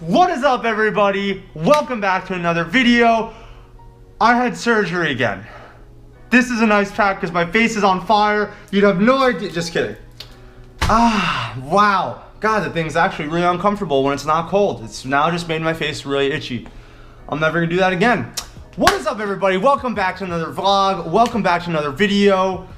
What is up, everybody? Welcome back to another video. I had surgery again. This is a nice pack because my face is on fire. You'd have no idea. Just kidding. Wow. God, the thing's actually really uncomfortable when it's not cold. It's now just made my face really itchy. I'm never gonna do that again. What is up, everybody? Welcome back to another vlog. Welcome back to another video.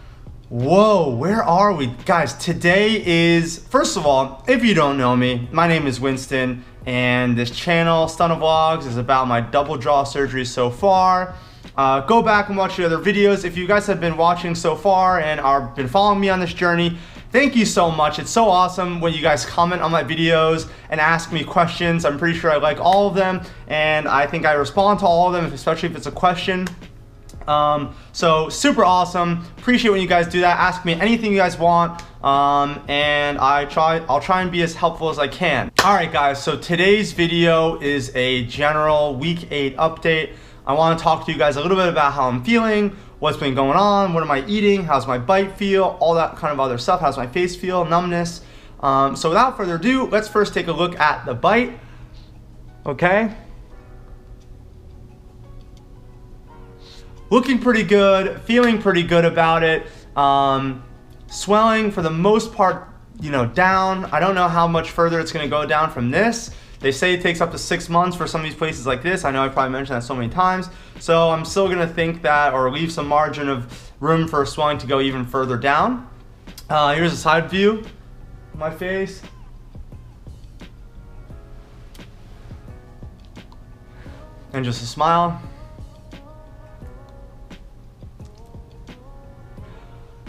Whoa, where are we? Guys, today is, first of all, if you don't know me, my name is Winston, and this channel, Stunna Vlogs, is about my double jaw surgery so far. Go back and watch the other videos. If you guys have been watching so far and are been following me on this journey, thank you so much. It's so awesome when you guys comment on my videos and ask me questions. I'm pretty sure I like all of them, and I think I respond to all of them, especially if it's a question. So super awesome. Appreciate when you guys do that. Ask me anything you guys want, and I'll try and be as helpful as I can. All right, guys. So today's video is a general week 8 update. I want to talk to you guys a little bit about how I'm feeling, what's been going on, what am I eating, how's my bite feel, all that kind of other stuff. How's my face feel, numbness. So without further ado, let's first take a look at the bite. Okay. Looking pretty good, feeling pretty good about it. Swelling for the most part, down. I don't know how much further it's gonna go down from this. They say it takes up to 6 months for some of these places like this. I know I probably mentioned that so many times. So I'm still gonna think that, or leave some margin of room for swelling to go even further down. Here's a side view of my face. And just a smile.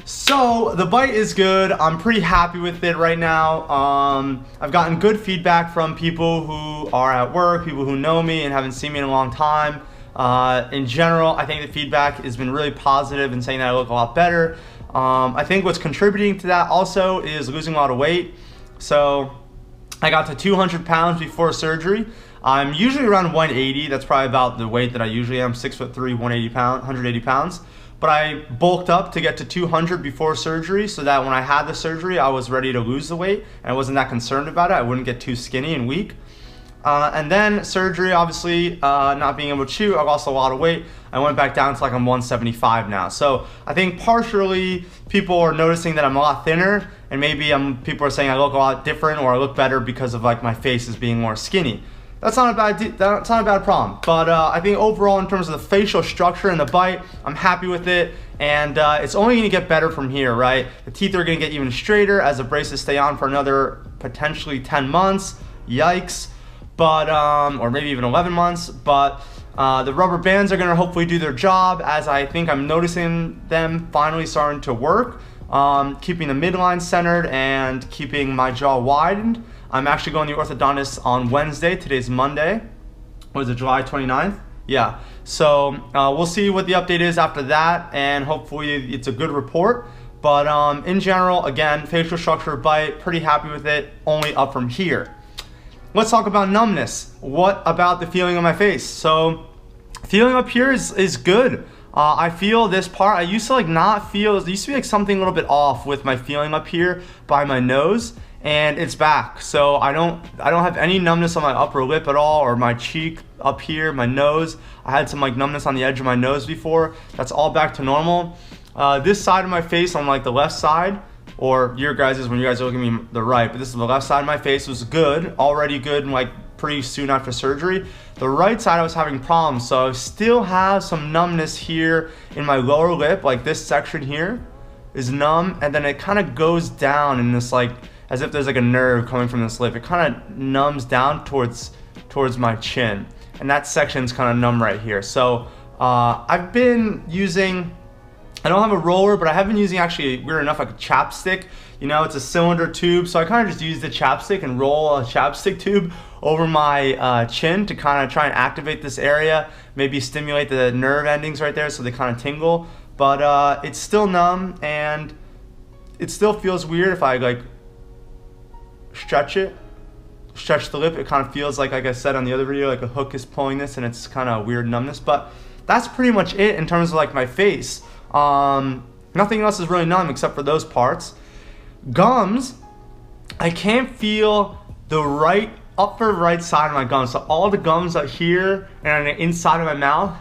So the bite is good. I'm pretty happy with it right now. I've gotten good feedback from people who are at work, people who know me and haven't seen me in a long time. In general, I think the feedback has been really positive and saying that I look a lot better. I think what's contributing to that also is losing a lot of weight. So I got to 200 pounds before surgery. I'm usually around 180. That's probably about the weight that I usually am, 6'3", 180 pounds. But I bulked up to get to 200 before surgery so that when I had the surgery, I was ready to lose the weight and I wasn't that concerned about it. I wouldn't get too skinny and weak. And then surgery, obviously, not being able to chew, I lost a lot of weight. I went back down to like I'm 175 now. So I think partially people are noticing that I'm a lot thinner, and maybe people are saying I look a lot different or I look better because of like my face is being more skinny. That's not a bad problem, but I think overall in terms of the facial structure and the bite, I'm happy with it, and it's only going to get better from here, right? The teeth are going to get even straighter as the braces stay on for another potentially 10 months, yikes, but or maybe even 11 months, but the rubber bands are going to hopefully do their job, as I think I'm noticing them finally starting to work, keeping the midline centered and keeping my jaw widened. I'm actually going to the orthodontist on Wednesday. Today's Monday. What is it, July 29th? Yeah. So we'll see what the update is after that, and hopefully it's a good report. But in general, again, facial structure, bite, pretty happy with it. Only up from here. Let's talk about numbness. What about the feeling on my face? So feeling up here is good. I feel this part, I used to like not feel, it used to be like something a little bit off with my feeling up here by my nose. And it's back. So I don't have any numbness on my upper lip at all, or my cheek up here, my nose. I had some like numbness on the edge of my nose before. That's all back to normal. This side of my face on like the left side, or your guys' when you guys are looking at me the right, but this is the left side of my face, was good, already good, and like pretty soon after surgery. The right side I was having problems, so I still have some numbness here in my lower lip, like this section here is numb, and then it kind of goes down in this like, as if there's like a nerve coming from this lip. It kind of numbs down towards my chin, and that section's kind of numb right here. So I've been using, I don't have a roller, but I have been using, actually weird enough, like a chapstick. It's a cylinder tube, so I kind of just use the chapstick and roll a chapstick tube over my chin to kind of try and activate this area, maybe stimulate the nerve endings right there so they kind of tingle. But it's still numb, and it still feels weird if I like stretch the lip. It kind of feels like I said on the other video, like a hook is pulling this, and it's kind of weird numbness. But that's pretty much it in terms of like my face. Nothing else is really numb except for those parts. Gums, I can't feel the right upper right side of my gums. So all the gums up here and on the inside of my mouth,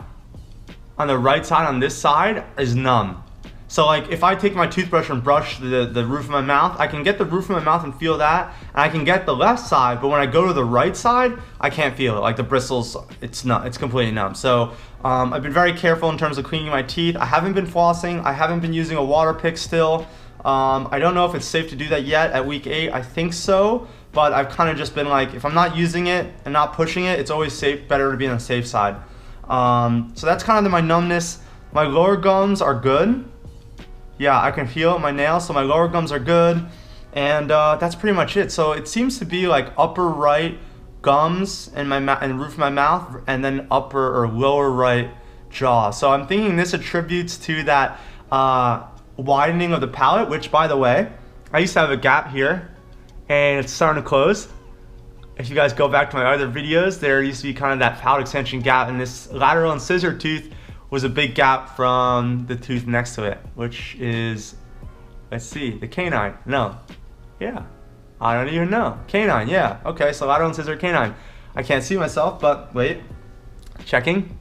on the right side, on this side, is numb. So like if I take my toothbrush and brush the roof of my mouth, I can get the roof of my mouth and feel that, and I can get the left side, but when I go to the right side, I can't feel it. Like the bristles, it's completely numb. So I've been very careful in terms of cleaning my teeth. I haven't been flossing. I haven't been using a water pick still. I don't know if it's safe to do that yet at week 8. I think so, but I've kind of just been like, if I'm not using it and not pushing it, it's always better to be on the safe side. So that's kind of my numbness. My lower gums are good. Yeah, I can feel it in my nails, so my lower gums are good, and that's pretty much it. So it seems to be like upper right gums and and roof of my mouth, and then upper or lower right jaw. So I'm thinking this attributes to that widening of the palate, which, by the way, I used to have a gap here, and it's starting to close. If you guys go back to my other videos, there used to be kind of that palate extension gap, and this lateral incisor tooth was a big gap from the tooth next to it, which is, let's see, the canine. No, yeah, I don't even know. Canine, yeah. Okay, so lateral incisor canine. I can't see myself, but wait, checking.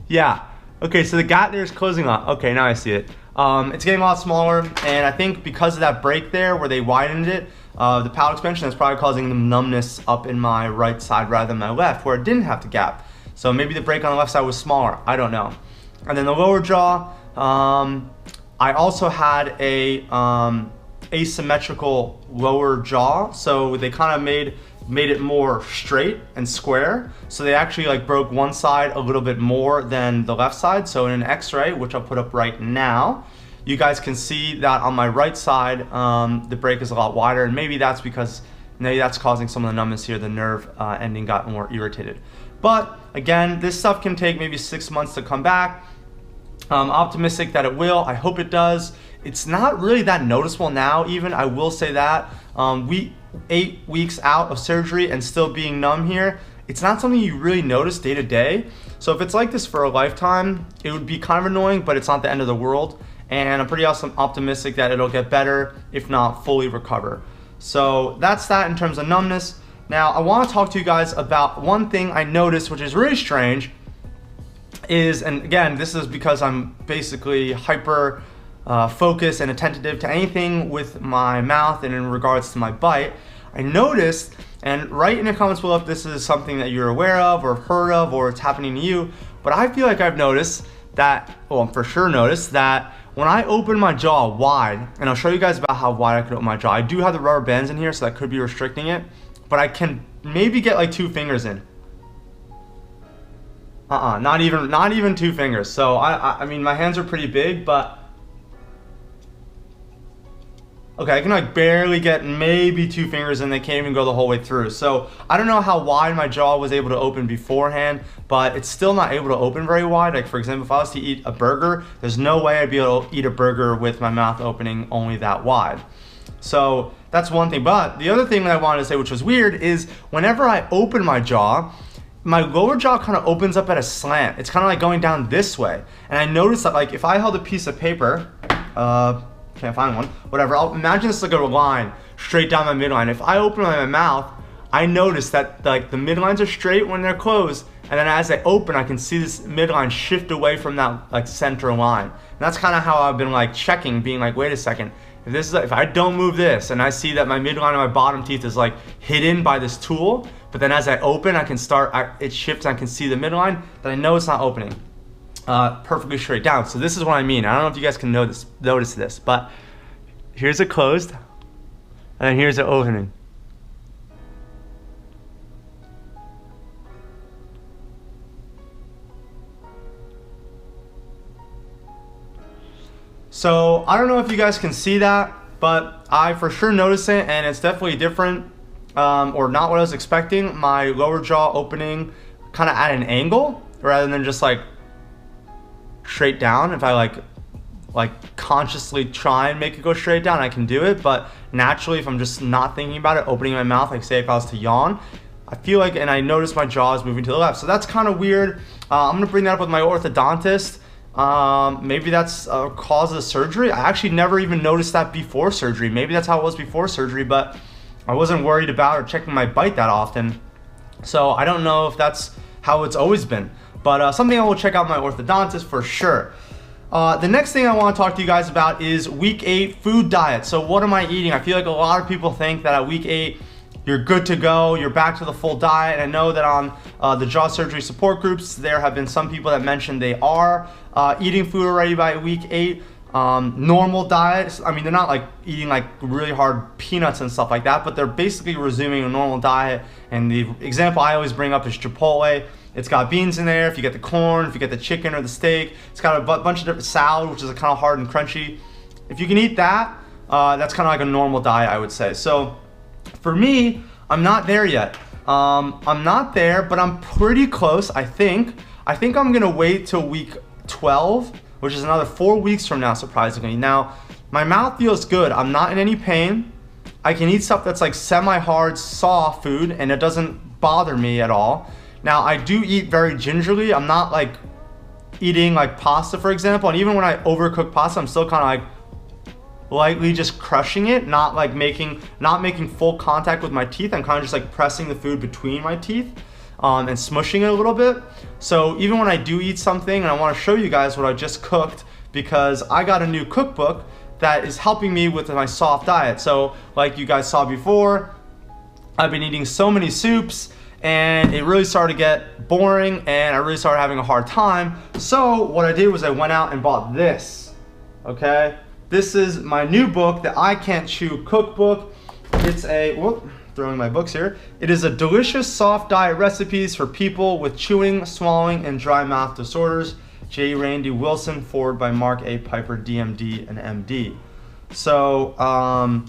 Yeah, okay, so the gap there is closing up. Okay, now I see it. It's getting a lot smaller, and I think because of that break there where they widened it, the palate expansion is probably causing the numbness up in my right side rather than my left, where it didn't have the gap. So maybe the break on the left side was smaller. I don't know. And then the lower jaw, I also had a asymmetrical lower jaw, so they kind of made it more straight and square. So they actually like broke one side a little bit more than the left side. So in an X-ray, which I'll put up right now, you guys can see that on my right side, the break is a lot wider, and maybe that's causing some of the numbness here. The nerve ending got more irritated. But again, this stuff can take maybe 6 months to come back. I'm optimistic that it will. I hope it does. It's not really that noticeable now, even, I will say that. 8 weeks out of surgery and still being numb here, it's not something you really notice day to day. So if it's like this for a lifetime, it would be kind of annoying, but it's not the end of the world. And I'm pretty optimistic that it'll get better, if not fully recover. So that's that in terms of numbness. Now, I want to talk to you guys about one thing I noticed, which is really strange, and again, this is because I'm basically hyper focused and attentive to anything with my mouth and in regards to my bite. I noticed, and write in the comments below if this is something that you're aware of or heard of or it's happening to you, but I feel like I've noticed that, well, for sure noticed that when I open my jaw wide, and I'll show you guys about how wide I can open my jaw. I do have the rubber bands in here, so that could be restricting it, but I can maybe get like 2 fingers in. Not even 2 fingers. So I mean, my hands are pretty big, but okay, I can like barely get maybe 2 fingers in. They can't even go the whole way through. So I don't know how wide my jaw was able to open beforehand, but it's still not able to open very wide. Like for example, if I was to eat a burger, there's no way I'd be able to eat a burger with my mouth opening only that wide. So that's one thing. But the other thing that I wanted to say, which was weird, is whenever I open my jaw, my lower jaw kind of opens up at a slant. It's kind of like going down this way. And I noticed that like if I held a piece of paper, can't find one, whatever, I'll imagine this like a line straight down my midline. If I open my mouth, I notice that like the midlines are straight when they're closed, and then as I open, I can see this midline shift away from that like center line. And that's kind of how I've been like checking, being like, wait a second, if I don't move this and I see that my midline of my bottom teeth is like hidden by this tool, but then as I open, I can it shifts and I can see the midline, then I know it's not opening perfectly straight down. So this is what I mean. I don't know if you guys can notice this, but here's it closed, and then here's the opening. So I don't know if you guys can see that, but I for sure noticed it, and it's definitely different, or not what I was expecting. My lower jaw opening kind of at an angle rather than just like straight down. If I like consciously try and make it go straight down, I can do it, but naturally if I'm just not thinking about it, opening my mouth, like say if I was to yawn, I feel like, and I notice my jaw is moving to the left. So that's kind of weird. I'm gonna bring that up with my orthodontist. Maybe that's a cause of the surgery. I actually never even noticed that before surgery. Maybe that's how it was before surgery, but I wasn't worried about or checking my bite that often. So I don't know if that's how it's always been, but something I will check out my orthodontist for sure. The next thing I want to talk to you guys about is week 8 food diet. So what am I eating? I feel like a lot of people think that at week 8, you're good to go, you're back to the full diet. I know that on the jaw surgery support groups, there have been some people that mentioned they are eating food already by week 8. Normal diets, I mean, they're not like eating like really hard peanuts and stuff like that, but they're basically resuming a normal diet. And the example I always bring up is Chipotle. It's got beans in there. If you get the corn, if you get the chicken or the steak, it's got a bunch of different salad, which is kind of hard and crunchy. If you can eat that, that's kind of like a normal diet, I would say. So for me, I'm not there yet. I'm not there, but I'm pretty close, I think. I think I'm gonna wait till week 12, which is another 4 weeks from now, surprisingly. Now, my mouth feels good. I'm not in any pain. I can eat stuff that's like semi-hard, soft food, and it doesn't bother me at all. Now, I do eat very gingerly. I'm not like eating like pasta, for example, and even when I overcook pasta, I'm still kind of like lightly just crushing it, not making full contact with my teeth. I'm kind of just like pressing the food between my teeth and smushing it a little bit. So even when I do eat something, and I want to show you guys what I just cooked, because I got a new cookbook that is helping me with my soft diet. So like you guys saw before, I've been eating so many soups, and it really started to get boring, and I really started having a hard time. So what I did was I went out and bought this, okay? This is my new book, the I Can't Chew cookbook. It's a, whoop, throwing my books here. It is a delicious soft diet recipes for people with chewing, swallowing, and dry mouth disorders. J. Randy Wilson, forward by Mark A. Piper, DMD and MD. So I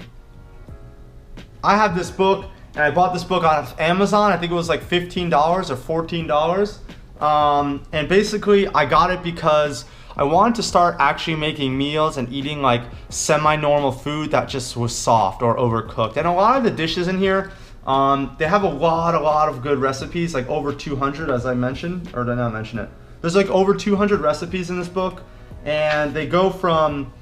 have this book, and I bought this book on Amazon. I think it was like $15 or $14. And basically I got it because I wanted to start actually making meals and eating like semi-normal food that just was soft or overcooked. And a lot of the dishes in here, they have a lot of good recipes, like over 200, as I mentioned, or did I not mention it? There's like over 200 recipes in this book, and they go from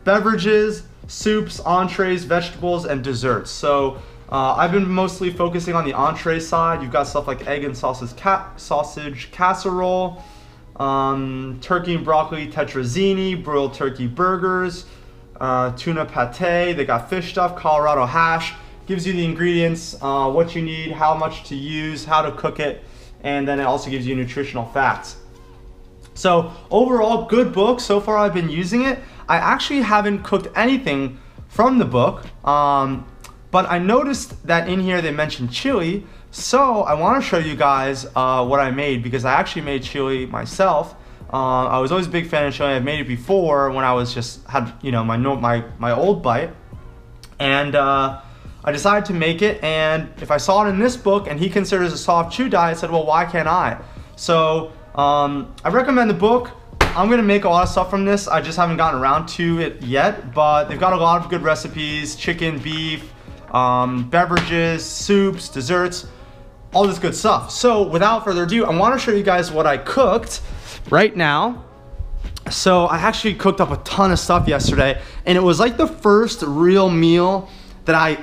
beverages, soups, entrees, vegetables, and desserts. So I've been mostly focusing on the entree side. You've got stuff like egg and sausage casserole, turkey and broccoli tetrazzini, broiled turkey burgers, tuna pate. They got fish stuff, Colorado hash. Gives you the ingredients, what you need, how much to use, how to cook it, and then it also gives you nutritional facts. So overall, good book. So far I've been using it. I actually haven't cooked anything from the book, but I noticed that in here they mentioned chili. So I want to show you guys what I made, because I actually made chili myself. I was always a big fan of chili. I've made it before when I was had my old bite, and I decided to make it. And if I saw it in this book and he considers a soft chew diet, I said, well, why can't I? So I recommend the book. I'm gonna make a lot of stuff from this. I just haven't gotten around to it yet, but they've got a lot of good recipes: chicken, beef, beverages, soups, desserts, all this good stuff. So without further ado, I want to show you guys what I cooked right now. So I actually cooked up a ton of stuff yesterday, and it was like the first real meal that I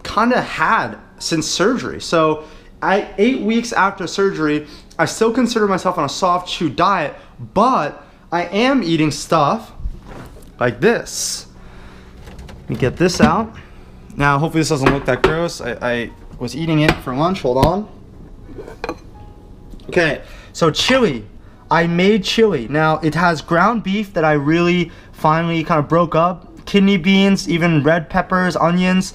kind of had since surgery. So 8 weeks after surgery, I still consider myself on a soft chew diet, but I am eating stuff like this. Let me get this out. Now, hopefully this doesn't look that gross. I was eating it for lunch. Hold on. Okay, so chili. I made chili. Now, it has ground beef that I really finally kind of broke up, kidney beans, even red peppers, onions,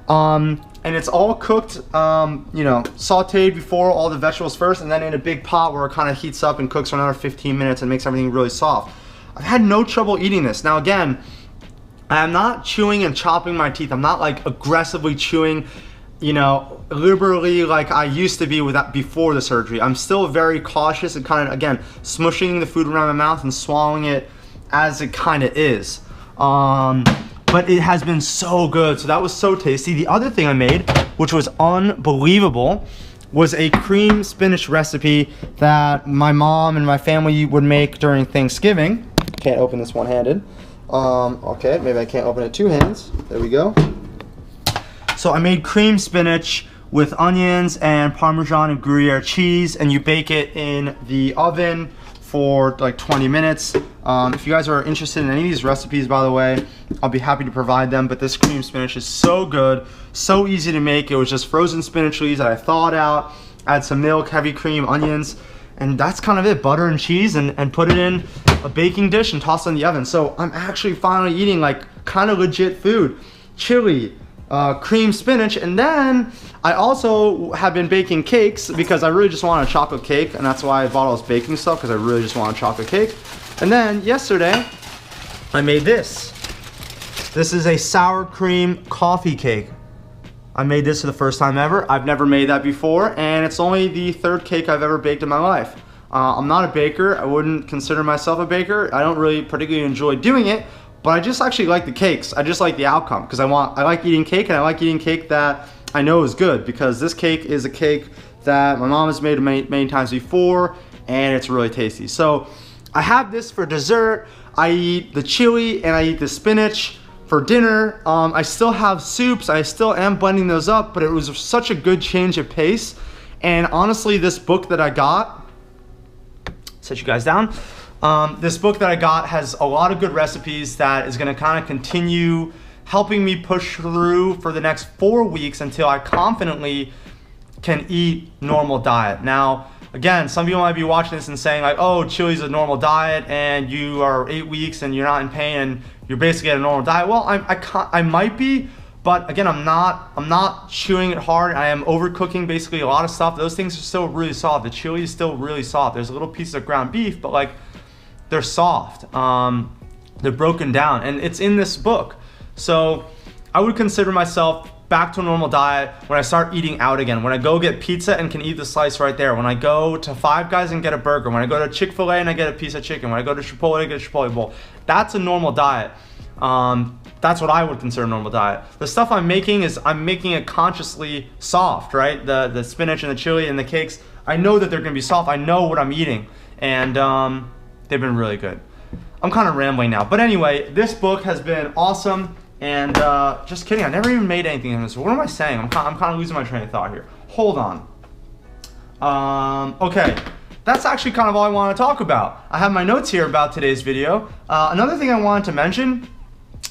and it's all cooked, sauteed before all the vegetables first, and then in a big pot where it kind of heats up and cooks for another 15 minutes and makes everything really soft. I've had no trouble eating this. Now, again, I'm not chewing and chopping my teeth. I'm not like aggressively chewing, liberally like I used to be with that before the surgery. I'm still very cautious and kind of, again, smushing the food around my mouth and swallowing it as it kind of is. But it has been so good. So that was so tasty. The other thing I made, which was unbelievable, was a cream spinach recipe that my mom and my family would make during Thanksgiving. Can't open this one-handed. Okay, maybe I can't open it two hands. There we go. So I made cream spinach with onions and Parmesan and Gruyere cheese, and you bake it in the oven for like 20 minutes. If you guys are interested in any of these recipes, by the way, I'll be happy to provide them. But this cream spinach is so good, so easy to make. It was just frozen spinach leaves that I thawed out, add some milk, heavy cream, onions, and that's kind of it. Butter and cheese, and put it in a baking dish and toss it in the oven. So I'm actually finally eating like kind of legit food. Chili, cream spinach, and then I also have been baking cakes because I really just want a chocolate cake, and that's why I bought all this baking stuff, because I really just want a chocolate cake. And then yesterday I made this. This is a sour cream coffee cake. I made this for the first time ever. I've never made that before, and it's only the third cake I've ever baked in my life. I'm not a baker. I wouldn't consider myself a baker. I don't really particularly enjoy doing it, but I just actually like the cakes. I just like the outcome, because I like eating cake, and I like eating cake that I know is good, because this cake is a cake that my mom has made many times before, and it's really tasty. So I have this for dessert. I eat the chili and I eat the spinach for dinner. I still have soups. I still am blending those up, but it was such a good change of pace. And honestly, this book that I got, set you guys down. This book that I got has a lot of good recipes that is gonna kind of continue helping me push through for the next 4 weeks until I confidently can eat normal diet. Now, again, some people might be watching this and saying like, oh, chili's a normal diet and you are 8 weeks and you're not in pain and you're basically at a normal diet. Well, I might be, but again, I'm not chewing it hard. I am overcooking basically a lot of stuff. Those things are still really soft. The chili is still really soft. There's a little piece of ground beef, but like, they're soft. They're broken down, and it's in this book. So I would consider myself back to a normal diet when I start eating out again. When I go get pizza and can eat the slice right there. When I go to Five Guys and get a burger. When I go to Chick-fil-A and I get a piece of chicken. When I go to Chipotle and get a Chipotle bowl. That's a normal diet. That's what I would consider a normal diet. The stuff I'm making it consciously soft, right? The spinach and the chili and the cakes. I know that they're gonna be soft. I know what I'm eating, and they've been really good. I'm kind of rambling now, but anyway, this book has been awesome. And just kidding, I never even made anything in this. What am I saying? I'm kind of losing my train of thought here. Hold on. Okay, that's actually kind of all I want to talk about. I have my notes here about today's video. Another thing I wanted to mention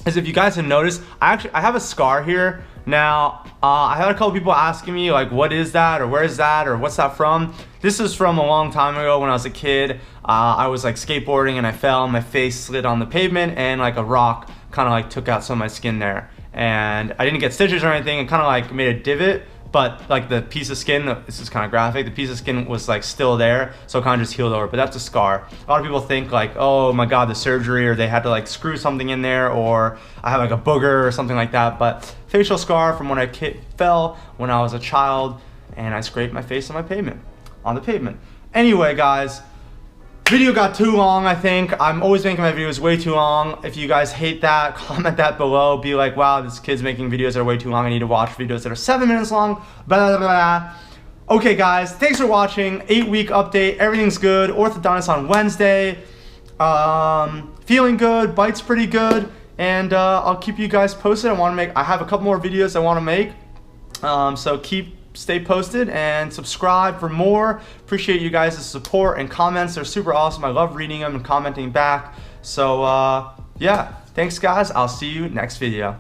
is, if you guys have noticed, I have a scar here. Now, I had a couple people asking me like, what is that, or where is that, or what's that from? This is from a long time ago when I was a kid. I was like skateboarding and I fell and my face slid on the pavement, and like a rock kind of like took out some of my skin there, and I didn't get stitches or anything. It kind of like made a divot, but like the piece of skin, this is kind of graphic, the piece of skin was like still there, so it kind of just healed over. But that's a scar. A lot of people think like, oh my god, the surgery, or they had to like screw something in there, or I have like a booger or something like that. But facial scar from when I fell when I was a child and I scraped my face on the pavement. Anyway, guys, video got too long, I think. I'm always making my videos way too long. If you guys hate that, comment that below. Be like, wow, this kid's making videos that are way too long. I need to watch videos that are 7 minutes long. Blah, blah, blah. Okay, guys, thanks for watching. 8-week update. Everything's good. Orthodontist on Wednesday. Feeling good. Bite's pretty good. And I'll keep you guys posted. I have a couple more videos I want to make. So stay posted and subscribe for more. Appreciate you guys' support and comments. They're super awesome. I love reading them and commenting back. So yeah, thanks guys. I'll see you next video.